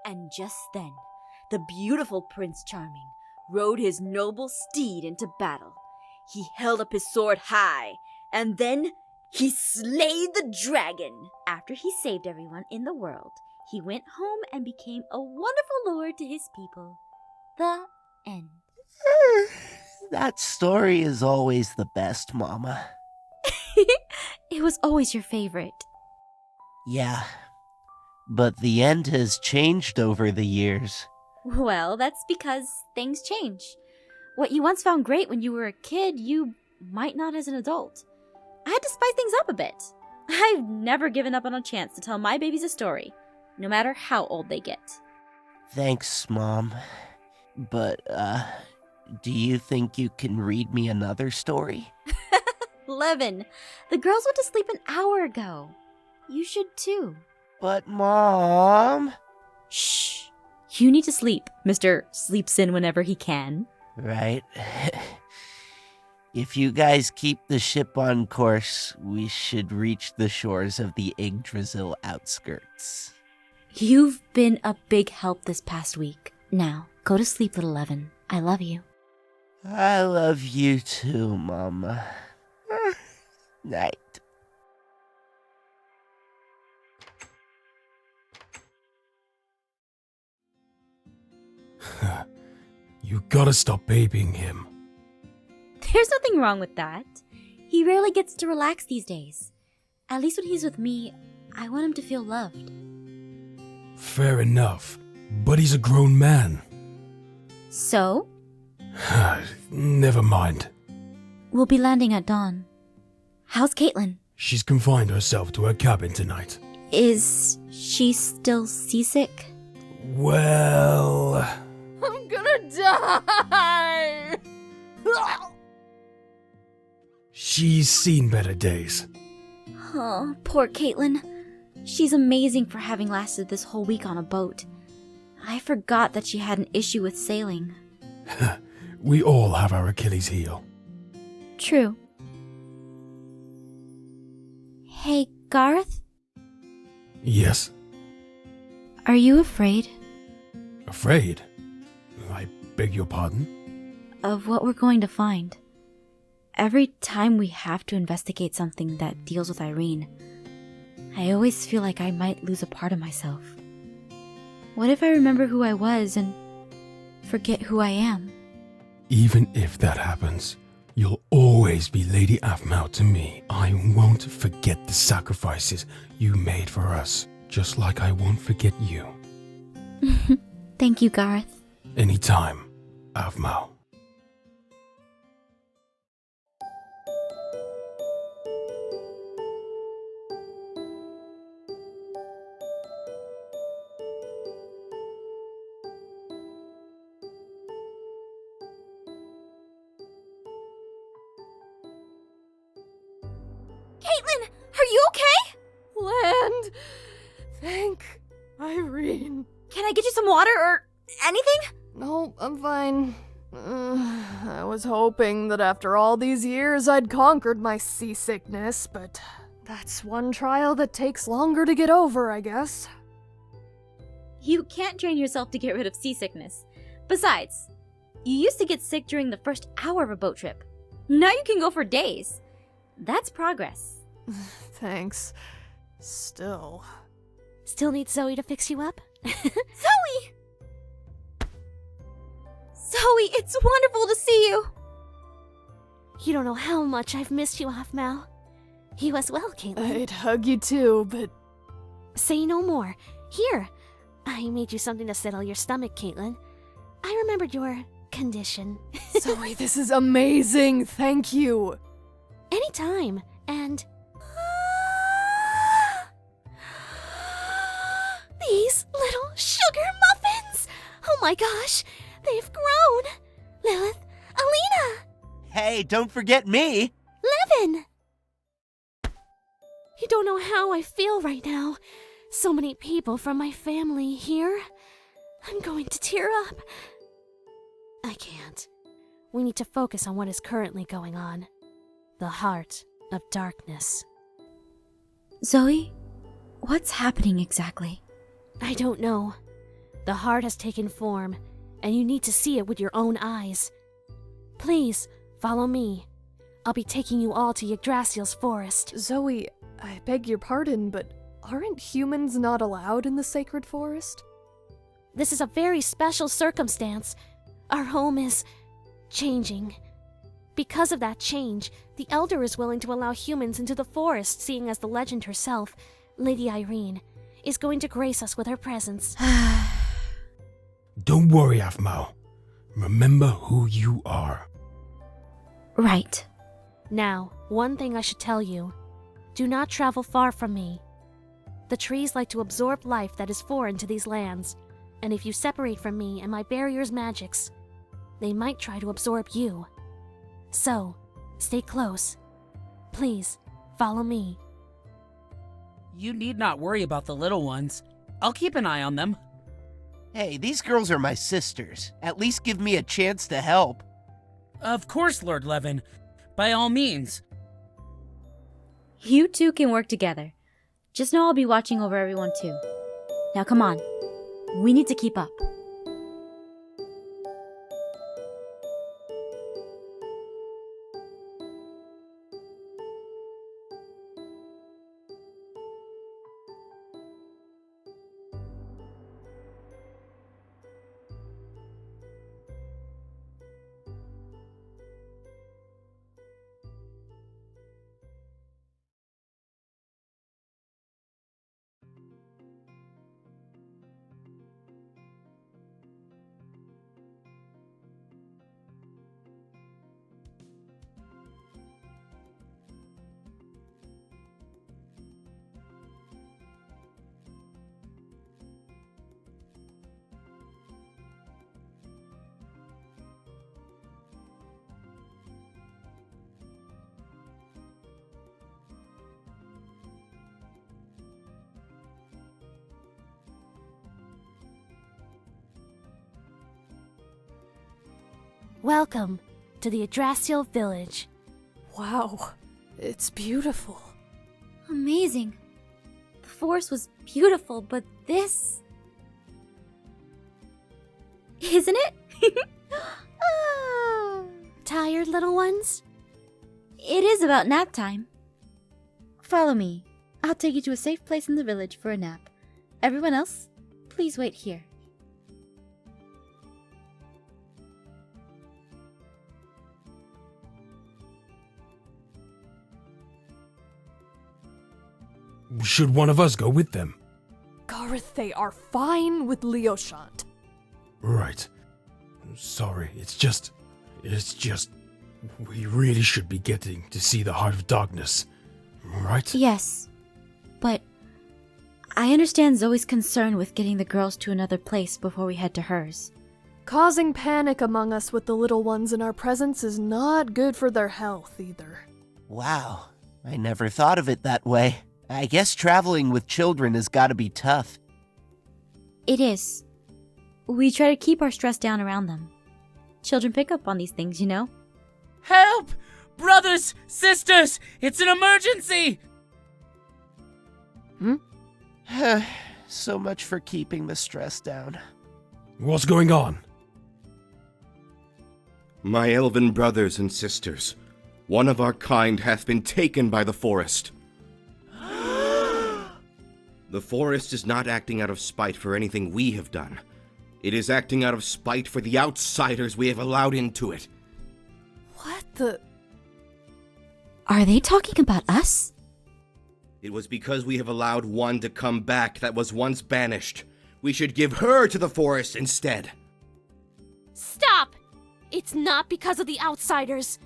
And just then, the beautiful Prince Charming rode his noble steed into battle. He held up his sword high, and then he slayed the dragon. After he saved everyone in the world, he went home and became a wonderful lord to his people. The end. That story is always the best, Mama. It was always your favorite. Yeah, but the end has changed over the years. Well, that's because things change. What you once found great when you were a kid, you might not as an adult. I had to spice things up a bit. I've never given up on a chance to tell my babies a story, no matter how old they get. Thanks, Mom. But, do you think you can read me another story? Levin, the girls went to sleep an hour ago. You should too. But, Mom... Shh. You need to sleep. Mr. Sleeps in whenever he can. Right. If you guys keep the ship on course, we should reach the shores of the Yggdrasil outskirts. You've been a big help this past week. Now, go to sleep, little Levin. I love you. I love you too, Mama. Night. You gotta stop babying him. There's nothing wrong with that. He rarely gets to relax these days. At least when he's with me, I want him to feel loved. Fair enough, but he's a grown man. So? Never mind. We'll be landing at dawn. How's Caitlin? She's confined herself to her cabin tonight. Is she still seasick? Well... I'm gonna die! She's seen better days. Oh, poor Caitlin. She's amazing for having lasted this whole week on a boat. I forgot that she had an issue with sailing. We all have our Achilles heel. True. Hey, Garth? Yes? Are you afraid Afraid? I beg your pardon? of what we're going to find? Every time we have to investigate something that deals with Irene, I always feel like I might lose a part of myself. What if I remember who I was and forget who I am? Even if that happens, you'll always be Lady Aphmau to me. I won't forget the sacrifices you made for us, just like I won't forget you. Thank you, Garth. Anytime, Aphmau. Caitlin, are you okay? Land! Thank Irene. Can I get you some water or anything? No, I'm fine. I was hoping that after all these years I'd conquered my seasickness, but that's one trial that takes longer to get over, I guess. You can't train yourself to get rid of seasickness. Besides, you used to get sick during the first hour of a boat trip. Now you can go for days. That's progress. Thanks. Still. Still need Zoe to fix you up? Zoe! Zoe, it's wonderful to see you. You don't know how much I've missed you, Aphmau. You as well, Caitlin. I'd hug you too, but Say no more. Here, I made you something to settle your stomach, Caitlin. I remembered your condition. Zoe, this is amazing. Thank you. Anytime, and... These little sugar muffins! Oh my gosh, they've grown! Lilith, Alina, Hey, don't forget me! Levin! You don't know how I feel right now. So many people from my family here. I'm going to tear up. I can't. We need to focus on what is currently going on. The heart of darkness. Zoe, what's happening exactly? I don't know. The heart has taken form, and you need to see it with your own eyes. Please, follow me. I'll be taking you all to Yggdrasil's forest. Zoe, I beg your pardon, but aren't humans not allowed in the sacred forest? This is a very special circumstance. Our home is changing. Because of that change, the Elder is willing to allow humans into the forest, seeing as the legend herself, Lady Irene, is going to grace us with her presence. Don't worry, Aphmau. Remember who you are. Right. Now, one thing I should tell you. Do not travel far from me. The trees like to absorb life that is foreign to these lands, and if you separate from me and my barrier's magics, they might try to absorb you. So, stay close. Please, follow me. You need not worry about the little ones. I'll keep an eye on them. Hey, these girls are my sisters. At least give me a chance to help. Of course, Lord Levin. By all means. You two can work together. Just know I'll be watching over everyone too. Now come on. We need to keep up. Welcome to the Yggdrasil village. Wow, it's beautiful. Amazing. The forest was beautiful, but this... Isn't it? Ah. Tired, little ones? It is about nap time. Follow me. I'll take you to a safe place in the village for a nap. Everyone else, please wait here. Should one of us go with them? Gareth, they are fine with Leoshant. Right. Sorry, it's just... We really should be getting to see the Heart of Darkness. Right? Yes, but I understand Zoe's concern with getting the girls to another place before we head to hers. Causing panic among us with the little ones in our presence is not good for their health either. Wow, I never thought of it that way. I guess traveling with children has gotta be tough. It is. We try to keep our stress down around them. Children pick up on these things, you know? Help! Brothers! Sisters! It's an emergency! So much for keeping the stress down. What's going on? My elven brothers and sisters, one of our kind hath been taken by the forest. The forest is not acting out of spite for anything we have done. It is acting out of spite for the outsiders we have allowed into it. What the... Are they talking about us? It was because we have allowed one to come back that was once banished. We should give her to the forest instead. Stop! It's not because of the outsiders.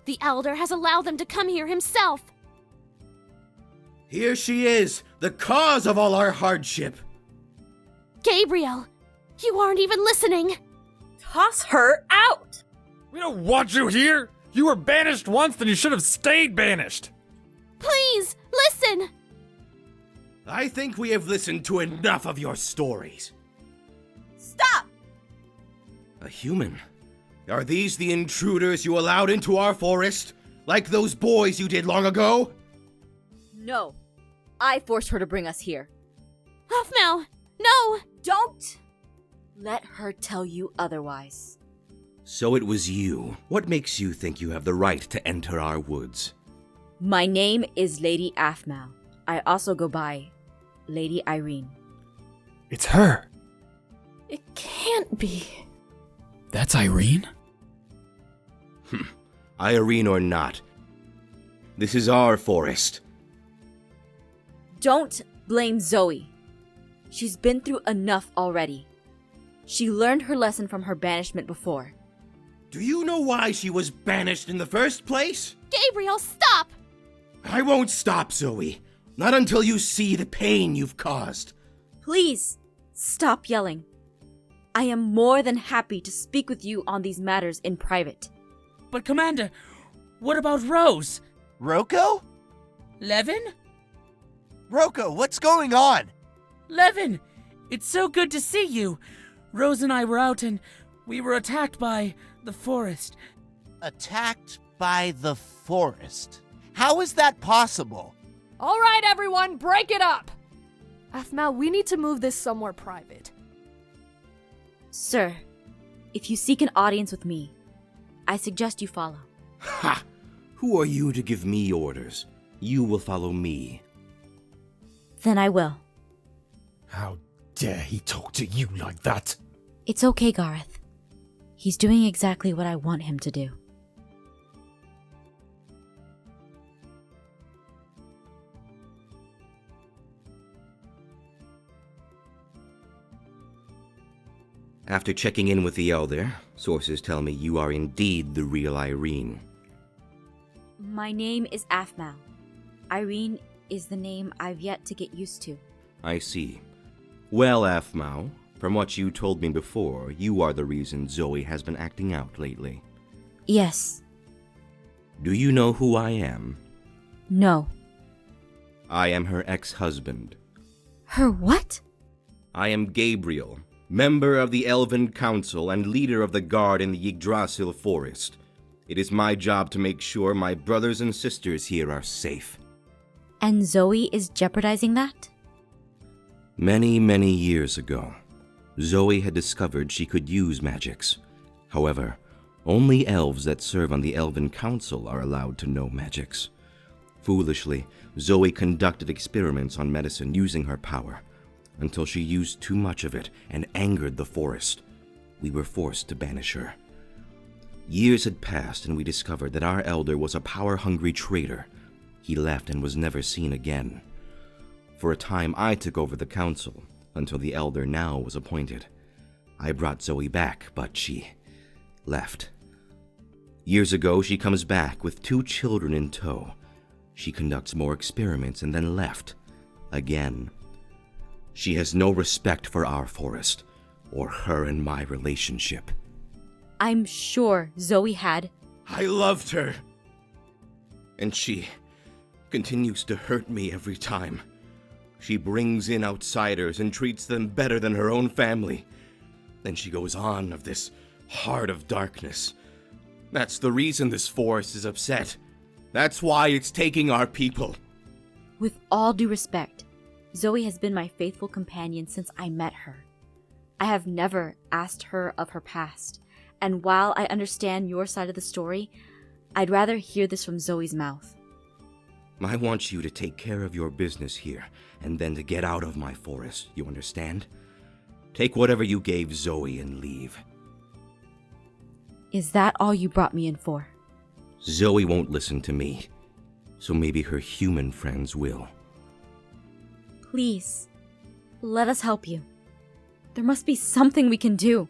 The Elder has allowed them to come here himself. Here she is, the cause of all our hardship. Gabriel, you aren't even listening. Toss her out! We don't want you here! You were banished once, then you should have stayed banished! Please, listen! I think we have listened to enough of your stories. Stop! A human? Are these the intruders you allowed into our forest? Like those boys you did long ago? No. I forced her to bring us here. Aphmau, no! Don't Let her tell you otherwise. So it was you. What makes you think you have the right to enter our woods? My name is Lady Aphmau. I also go by Lady Irene. It's her. It can't be. That's Irene? Irene or not, this is our forest. Don't blame Zoe. She's been through enough already. She learned her lesson from her banishment before. Do you know why she was banished in the first place? Gabriel, stop! I won't stop, Zoe. Not until you see the pain you've caused. Please, stop yelling. I am more than happy to speak with you on these matters in private. But Commander, what about Rose? Rocco? Levin? Rocco, what's going on? Levin! It's so good to see you. Rose and I were out and we were attacked by the forest. Attacked by the forest? How is that possible? All right, everyone, break it up! Aphmau, we need to move this somewhere private. Sir, if you seek an audience with me, I suggest you follow. Ha! Who are you to give me orders? You will follow me. Then I will. How dare he talk to you like that? It's okay, Gareth. He's doing exactly what I want him to do. After checking in with the Elder, sources tell me you are indeed the real Irene. My name is Aphmau. Irene is the name I've yet to get used to. I see. Well, Aphmau, from what you told me before, you are the reason Zoe has been acting out lately. Yes. Do you know who I am? No. I am her ex-husband. Her what? I am Gabriel, member of the Elven Council and leader of the guard in the Yggdrasil forest. It is my job to make sure my brothers and sisters here are safe. And Zoe is jeopardizing that? Many, many years ago, Zoe had discovered she could use magics. However, only elves that serve on the Elven Council are allowed to know magics. Foolishly, Zoe conducted experiments on medicine using her power, until she used too much of it and angered the forest. We were forced to banish her. Years had passed and we discovered that our elder was a power-hungry traitor. He left and was never seen again. For a time I took over the council, until the elder now was appointed. I brought Zoe back, but she left. Years ago, she comes back with 2 children in tow. She conducts more experiments and then left. Again. She has no respect for our forest, or her and my relationship. I'm sure Zoe had. I loved her. And she continues to hurt me every time. She brings in outsiders and treats them better than her own family. Then she goes on of this heart of darkness. That's the reason this forest is upset. That's why it's taking our people. With all due respect, Zoe has been my faithful companion since I met her. I have never asked her of her past, and while I understand your side of the story, I'd rather hear this from Zoe's mouth. I want you to take care of your business here, and then to get out of my forest, you understand? Take whatever you gave Zoe and leave. Is that all you brought me in for? Zoe won't listen to me, so maybe her human friends will. Please, let us help you. There must be something we can do.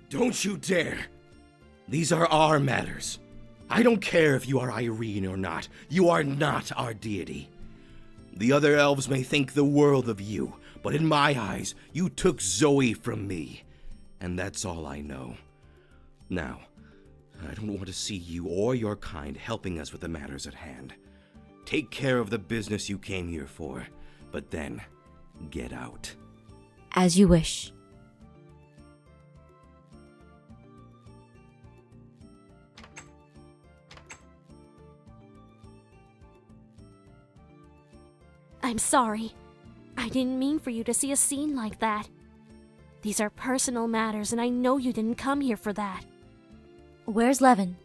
Don't you dare! These are our matters. I don't care if you are Irene or not. You are not our deity. The other elves may think the world of you, but in my eyes, you took Zoe from me. And that's all I know. Now, I don't want to see you or your kind helping us with the matters at hand. Take care of the business you came here for, but then, get out. As you wish. I'm sorry. I didn't mean for you to see a scene like that. These are personal matters, and I know you didn't come here for that. Where's Levin?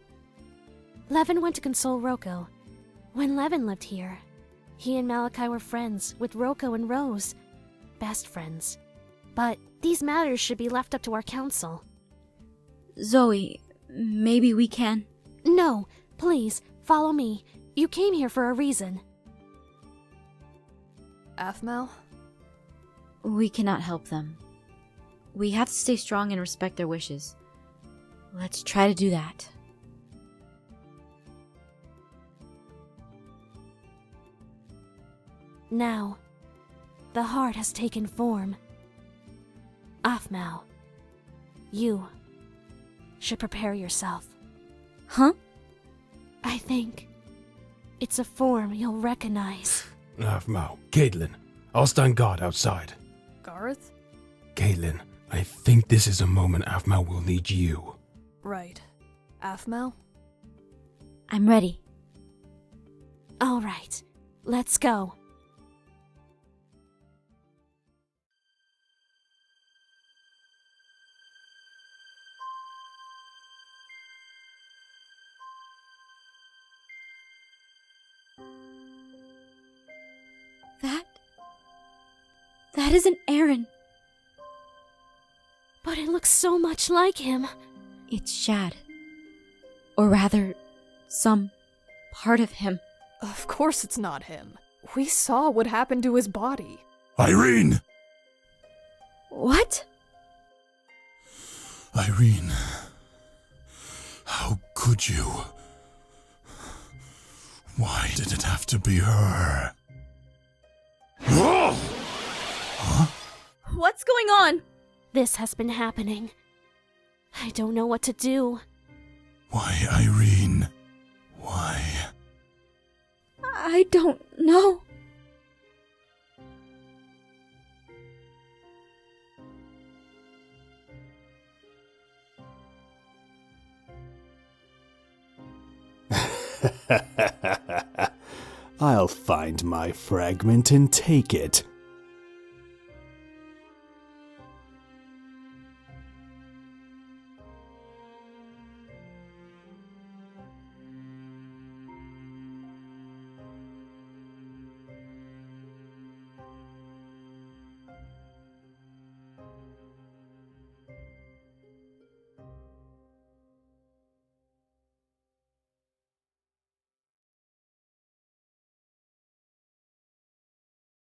Levin went to console Rocco. When Levin lived here, he and Malachi were friends with Rocco and Rose. Best friends. But these matters should be left up to our council. Zoe, maybe we can. No, please, follow me. You came here for a reason. Aphmau? We cannot help them. We have to stay strong and respect their wishes. Let's try to do that. Now, the heart has taken form. Aphmau, you should prepare yourself. Huh? I think it's a form you'll recognize. Aphmau, Caitlin, I'll stand guard outside. Garth? Caitlin, I think this is a moment Aphmau will need you. Right. Aphmau? I'm ready. All right, let's go. That isn't Aaron. But it looks so much like him. It's Shad. Or rather, some part of him. Of course it's not him. We saw what happened to his body. Irene! What? Irene. How could you? Why did it have to be her? What's going on? This has been happening. I don't know what to do. Why, Irene? Why? I don't know. I'll find my fragment and take it.